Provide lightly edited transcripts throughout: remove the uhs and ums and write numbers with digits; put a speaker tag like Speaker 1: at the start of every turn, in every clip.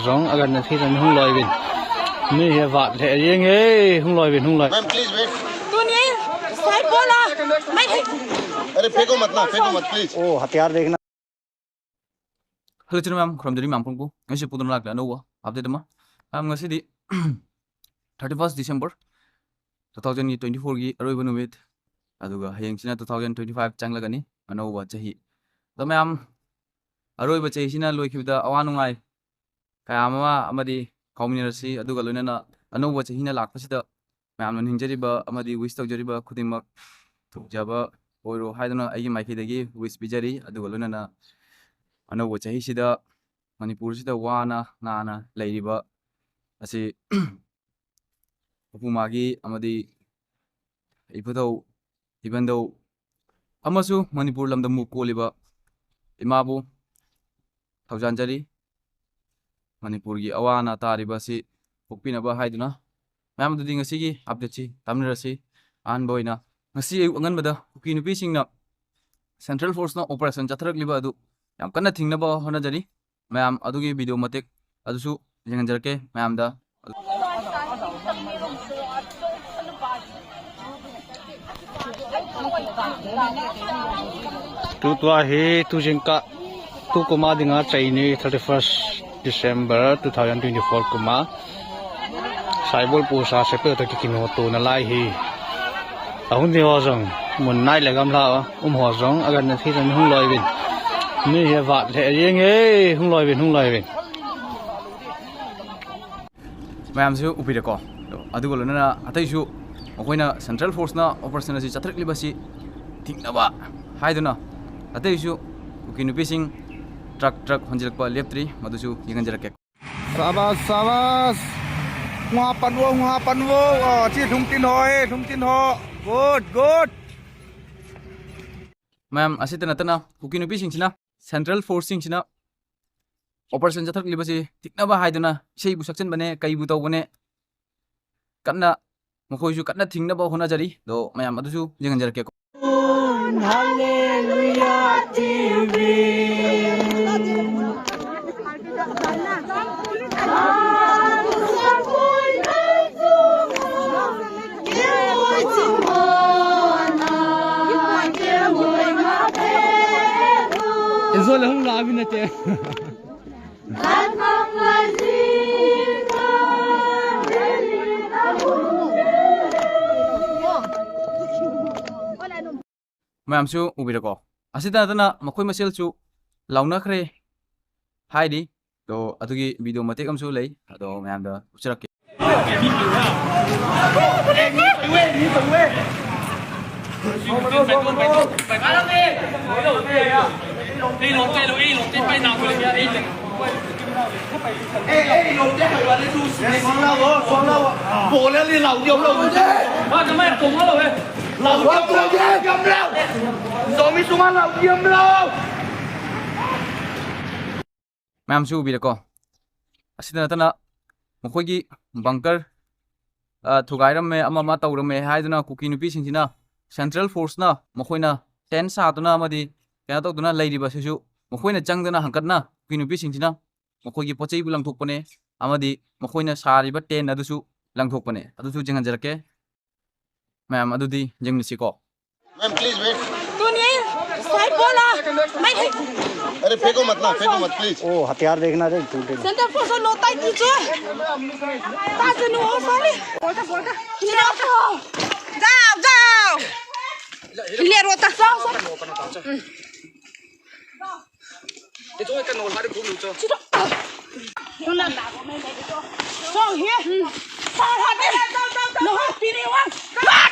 Speaker 1: rong agar na thi ran hung loi bin mi he wat le yeng he hung loi bin hung loi
Speaker 2: ma'am please wait
Speaker 3: तू नहीं side बोला मैं
Speaker 2: अरे फेंको मत ना फेंको मत प्लीज
Speaker 1: ओ हथियार देखना
Speaker 4: Hello channel ma'am from the ma'am pungku ngasi pudun lak la no update ma am ngasi di 31st December 2024 gi aroi banu with aduga hayeng sina 2025 changla gani ano wa chahi to ma'am aroi ba chahi sina loi khibda awanungai kayama amadi community aduga loina na ano wa chahi na lak pasida ma'am nan hinjari ba amadi wish to jari ba khudingmak thukjaba oiro haidana agi maiki dagi wish bijari aduga loina na ano wa chahi sida manipur sida wana nana leiriba asi upumagi amadi ipado even though amasu manipur lamda mu koliba imabu thaujanjari manipur gi awana tariba si pukpina ba haiduna ma'am du dinga sigi update si tamnirasi an boina ngasi angan bada kuki nupi singna central force na operation Chatharaklibasi adu yam kanna Thingnaba honajari ma'am adugi video matek adusu jenganjarke ma'am da
Speaker 1: tu tua he tu jingka tu kuma dinga chaini 31st December 2024 kuma saibol pusa sepe to kino to na lai hi ahun di ho jong mun nai le gam la ho jong agar na thi ran hung loi bin mi he wat le yeng he hung loi bin
Speaker 4: ma'am su upide ko adugo lona atai su okoina central force na operation asi Chatharaklibasi Thingnaba haiduna atai su kuki nupi sing truck honjilakpa leptri madusu yenganjarake
Speaker 5: sabas ngwa panwo chi thumtin ho good
Speaker 4: ma'am asita natana kuki nupi sing sina central force sing sina operation Chatharaklibasi Thingnaba haiduna sei bu section bane kai bu taw bane kanna mokoi su kanna Thingnaba honajari do ma'am adusu yenganjarake
Speaker 3: Hallelujah TV
Speaker 1: Eso le hung la bin na te
Speaker 4: ma'am su ubira ko asita tana makoi masel chu launa khre haidi do adugi video matek am su lei ado ma'am da ucharak ma'am su ubira ko asita tana makoi gi bunker thugairam me ama tawram me haiduna kuki nupi singina central force na makoina 10 sa tuna amadi kana to tuna leiriba sisu makoina changdana hangkatna kuki nupi singina makoigi pochei bu langthokpane amadi makoina sariba 10 adusu langthokpane adusu jenganjarake ma'am adudi jengnisi ko
Speaker 2: ma'am please wait
Speaker 3: तू नहीं side बोला मैं
Speaker 2: अरे फेंको मत ना फेंको मत प्लीज
Speaker 1: ओ हथियार देखना रे
Speaker 3: सेंटर फोर्स लोता ही तुझे ताजे नु हो साले जाओ ले रोता जाओ
Speaker 5: cái chỗ cái nồi hai đứa cũng cho
Speaker 3: nó là nào mày mày cho sao here sao hả đây nó hả tí đi quá là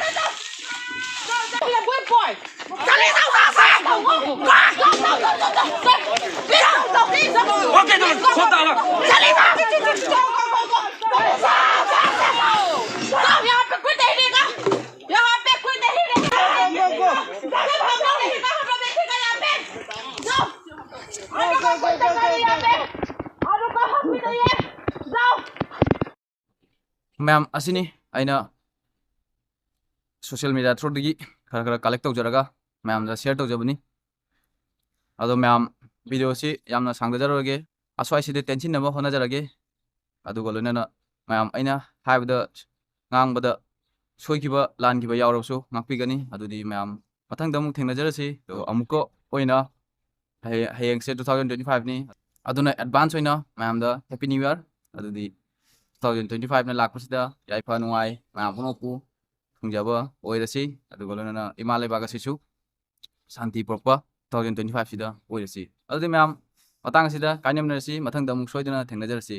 Speaker 3: boy boy ra đi sao ra sao ok rồi không tao rồi ra đi sao यहाँ पे कोई नहीं देगा यहाँ पे कोई नहीं देगा
Speaker 4: ma'am asini aina social media through digi khara collect tawjaraga ma'am da share tawjabani ado ma'am video si yamna sangdajaroge aswai side tension naba honajarage ꯑꯗꯨꯒ ꯂꯣꯏꯅꯅ ꯃꯌꯥꯝ ꯑꯩꯅ ꯍꯥꯏꯕꯗ ꯉꯥꯡꯕꯗ ꯁꯣꯏꯈꯤꯕ ꯂꯥꯟꯈꯤꯕ ꯌꯥꯎꯔꯕꯁꯨ ꯉꯥꯛꯄꯤꯒꯅꯤ ꯑꯗꯨꯗꯤ ꯃꯌꯥꯝ ꯃꯊꯪꯗ ꯑꯃꯨꯛ ꯊꯦꯡꯅꯖꯔꯁꯤ ꯑꯗꯨꯒ ꯑꯃꯨꯛꯀ ꯑꯣꯏꯅ ꯍꯌꯦꯡꯁꯦ 2025ꯅꯤ ꯑꯗꯨꯅ ꯑꯦꯗꯚꯥꯟꯁ ꯑꯣꯏꯅ ꯃꯌꯥꯝꯗ ꯍꯦꯄꯤ ꯅ꯭ꯌꯨ ꯏꯌꯔ ꯑꯗꯨꯗꯤ 2025ꯅ ꯂꯥꯛꯄꯁꯤꯗ ꯌꯥꯏꯐ ꯅꯨꯡꯉꯥꯏ ꯃꯌꯥꯝ ꯄꯨꯝꯅꯃꯛꯄꯨ ꯊꯨꯡꯖꯕ ꯑꯣꯏꯔꯁꯤ ꯑꯗꯨꯒ ꯂꯣꯏꯅꯅ ꯏꯃꯥ ꯂꯩꯕꯥꯛ ꯑꯁꯤꯁꯨ ꯁꯥꯟꯇꯤ ꯄꯨꯔꯛꯄ 2025 ꯁꯤꯗ ꯑꯣꯏꯔꯁꯤ ꯑꯗꯨꯗꯤ ꯃꯌꯥꯝ ꯃꯇꯥꯡ ꯑꯁꯤꯗ ꯀꯥꯏꯅꯃꯤꯟꯅꯔꯁꯤ ꯃꯊꯪꯗ ꯑꯃꯨꯛ ꯁꯣꯏꯗꯅ ꯊꯦꯡꯅꯖꯔꯁꯤ